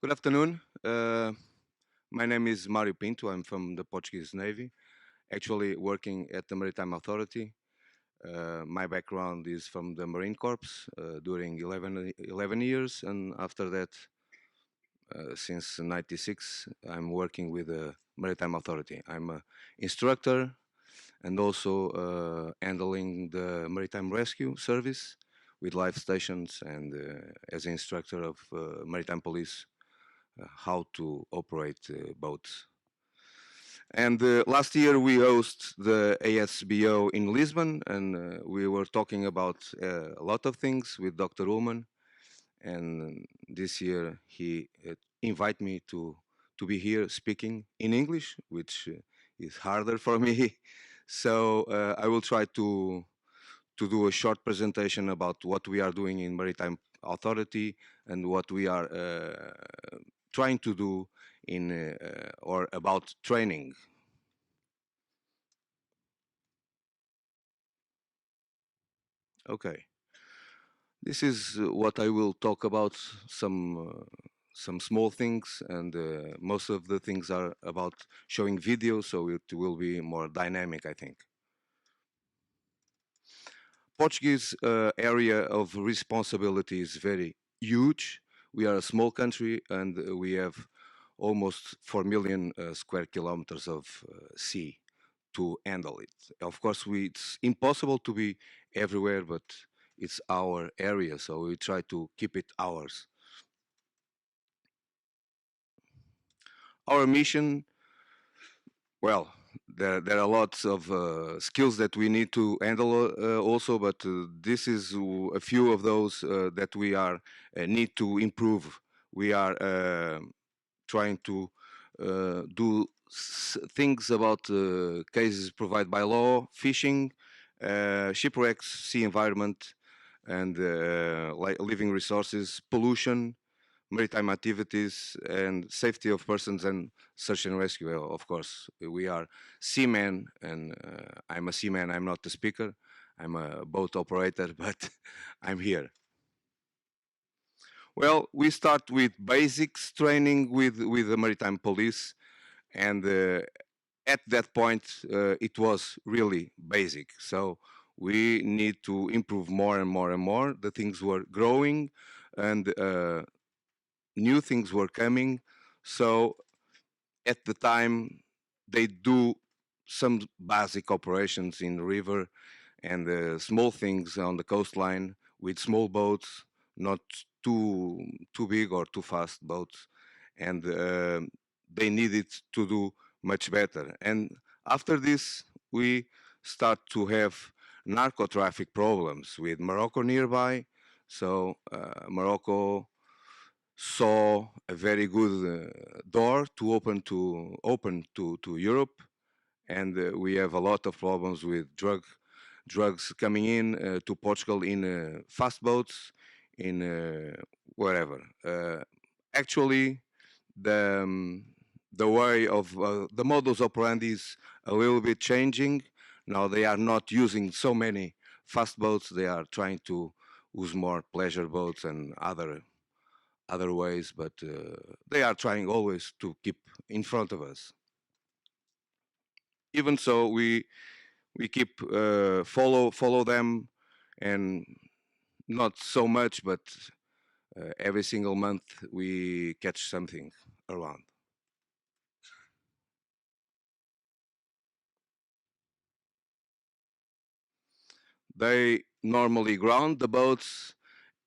Good afternoon. My name is Mario Pinto. I'm from the Portuguese Navy, actually working at the Maritime Authority. My background is from the Marine Corps during 11 years, and after that, since '96, I'm working with the Maritime Authority. I'm an instructor and also handling the Maritime Rescue Service with live stations and as an instructor of Maritime Police how to operate boats. And last year we host the HSBO in Lisbon, and we were talking about a lot of things with Dr. Ullman. And this year he invited me to be here speaking in English, which is harder for me. So I will try to do a short presentation about what we are doing in Maritime Authority and what we are trying to do in or about training. Okay, this is what I will talk about. Some small things, and most of the things are about showing video, so it will be more dynamic, I think. Portuguese area of responsibility is very huge. We are a small country, and we have almost 4 million square kilometers of sea to handle it. Of course, it's impossible to be everywhere, but it's our area, so we try to keep it ours. Our mission, well, there are lots of skills that we need to handle also, but this is a few of those that we are need to improve. We are trying to do things about cases provided by law, fishing, shipwrecks, sea environment, and living resources, pollution, maritime activities, and safety of persons and search and rescue. Of course, we are seamen, and I'm a seaman. I'm not a speaker. I'm a boat operator, but I'm here. Well, we start with basics training with the maritime police, and at that point, it was really basic. So we need to improve more and more and more. The things were growing, and new things were coming. So at the time, they do some basic operations in the river and small things on the coastline with small boats, not too big or too fast boats, and they needed to do much better. And after this, we start to have narco traffic problems with Morocco nearby. So Morocco saw a very good door to open to Europe, and we have a lot of problems with drugs coming in to Portugal in fast boats, in wherever. Actually, the way of the modus operandi is a little bit changing. Now they are not using so many fast boats. They are trying to use more pleasure boats and other ways, but they are trying always to keep in front of us. Even so, we keep follow them, and not so much, but every single month we catch something around. They normally ground the boats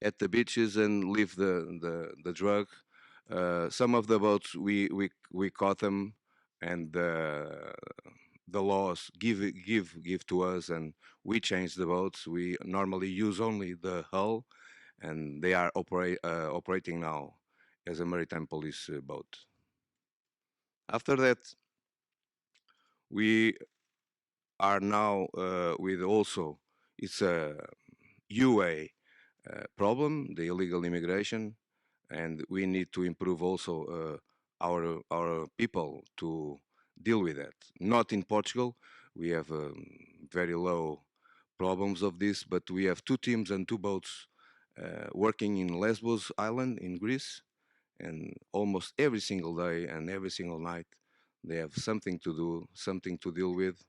at the beaches and leave the drug. Some of the boats we caught them, and the laws give to us, and we change the boats. We normally use only the hull, and they are operating now as a maritime police boat. After that, we are now with also it's a UA problem, the illegal immigration, and we need to improve also our people to deal with that. Not in Portugal, we have very low problems of this, but we have two teams and two boats working in Lesbos Island in Greece, and almost every single day and every single night they have something to do, something to deal with,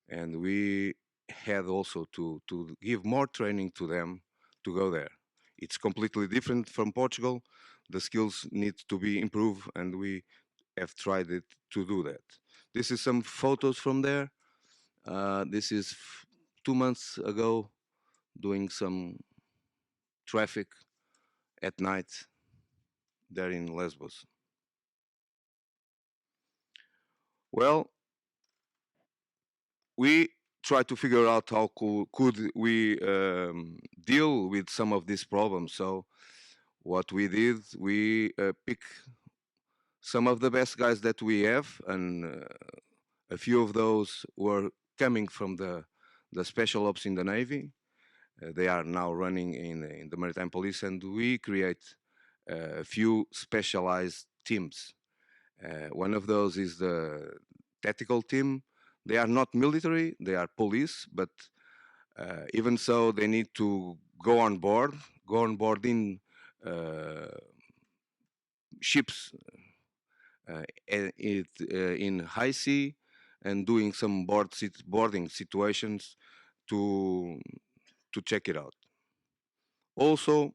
and we had also to give more training to them to go there. It's completely different from Portugal. The skills need to be improved, and we have tried it to do that. This is some photos from there. This is 2 months ago, doing some traffic at night there in Lesbos. Well, we try to figure out how could we deal with some of these problems. So what we did, we pick some of the best guys that we have, and a few of those were coming from the special ops in the Navy. They are now running in the Maritime Police, and we create a few specialized teams. One of those is the tactical team. They are not military, they are police, but even so, they need to go on board in uh, ships in high sea and doing some boarding situations to check it out. Also,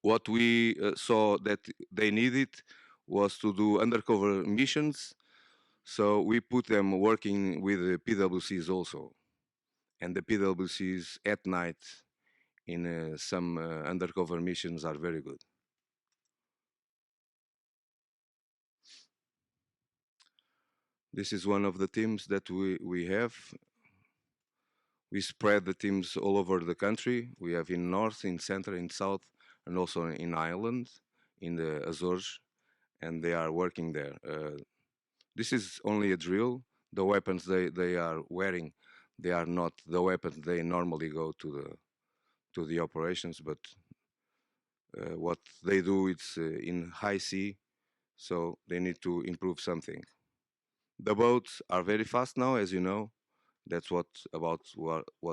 what we saw that they needed was to do undercover missions. So we put them working with the PWCs also, and the PWCs at night in some undercover missions are very good. This is one of the teams that we have. We spread the teams all over the country. We have in north, in center, in south, and also in Ireland, in the Azores, and they are working there. This is only a drill. The weapons they are wearing, they are not the weapons they normally go to the operations, but what they do it's in high sea, so they need to improve something. The boats are very fast now, as you know. That's what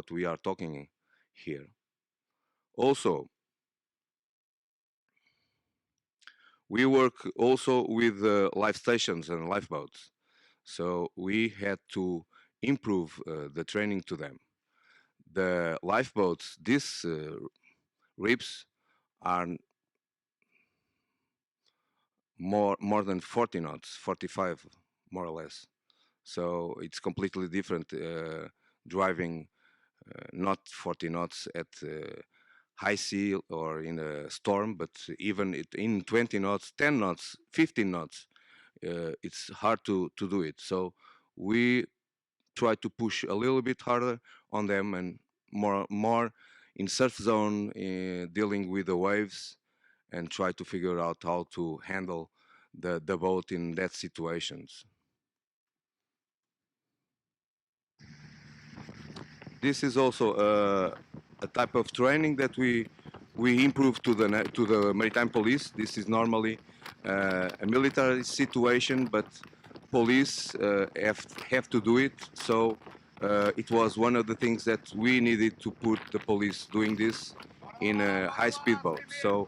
we are talking here. Also, we work also with life stations and lifeboats. So we had to improve the training to them. The lifeboats, these ribs are more than 40 knots, 45 more or less. So it's completely different driving not 40 knots at high sea or in a storm, but even in 20 knots, 10 knots, 15 knots, it's hard to do it. So we try to push a little bit harder on them and more in surf zone, dealing with the waves, and try to figure out how to handle the boat in that situations. This is also a type of training that we improve to the maritime police. This is normally a military situation, but police have to do it. So it was one of the things that we needed to put the police doing this in a high-speed boat. So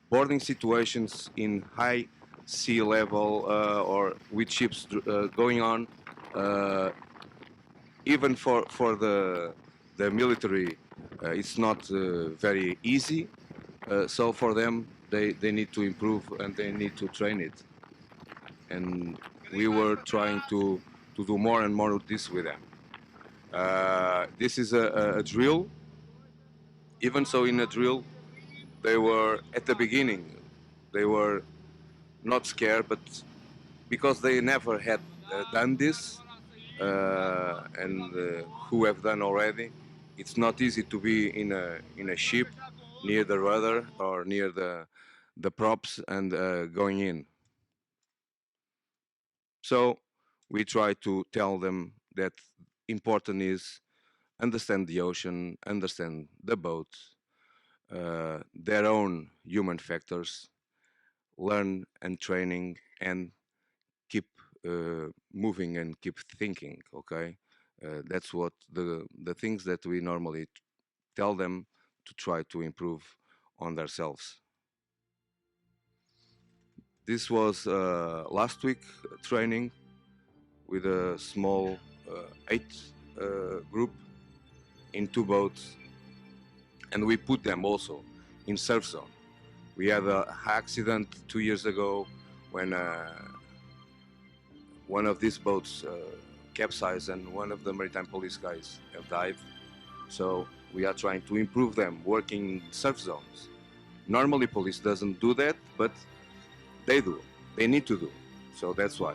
boarding situations in high sea level or with ships going on. Even for the military, it's not very easy. So for them, they need to improve and they need to train it. And we were trying to do more and more of this with them. This is a drill. Even so, in a drill, they were at the beginning, they were not scared, but because they never had done this, and who have done already, it's not easy to be in a ship near the rudder or near the props and going in. So we try to tell them that important is understand the ocean, understand the boat, their own human factors, learn and training, and keep moving and keep thinking. Okay, that's what the things that we normally tell them to try to improve on themselves. This was last week training with a small eight group in two boats, and we put them also in surf zone. We had an accident 2 years ago when one of these boats capsized and one of the maritime police guys have died. So we are trying to improve them working in surf zones. Normally police doesn't do that, but they do. They need to do. So that's why.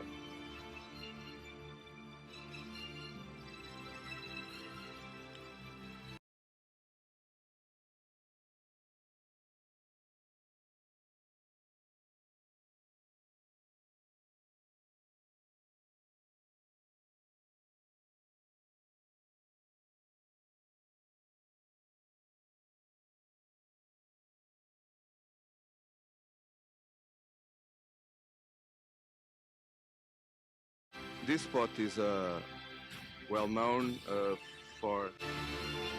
This spot is well known for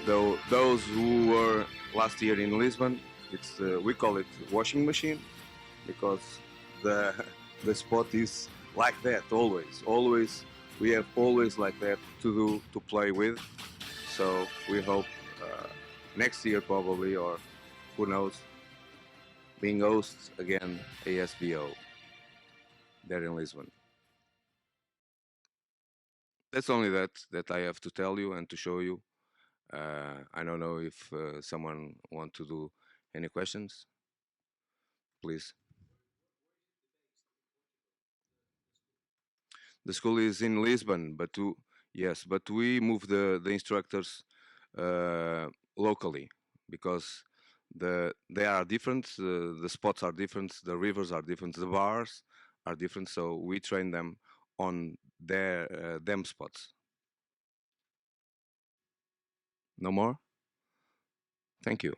those who were last year in Lisbon. It's we call it washing machine because the the spot is like that always. Always we have always like that to do to play with. So we hope next year probably, or who knows, being hosts again ASBO there in Lisbon. That's only that I have to tell you and to show you. I don't know if someone want to do any questions, please. The school is in Lisbon, but yes, but we move the instructors uh, locally because they are different. The spots are different. The rivers are different. The bars are different. So we train them on their them spots. No more. Thank you.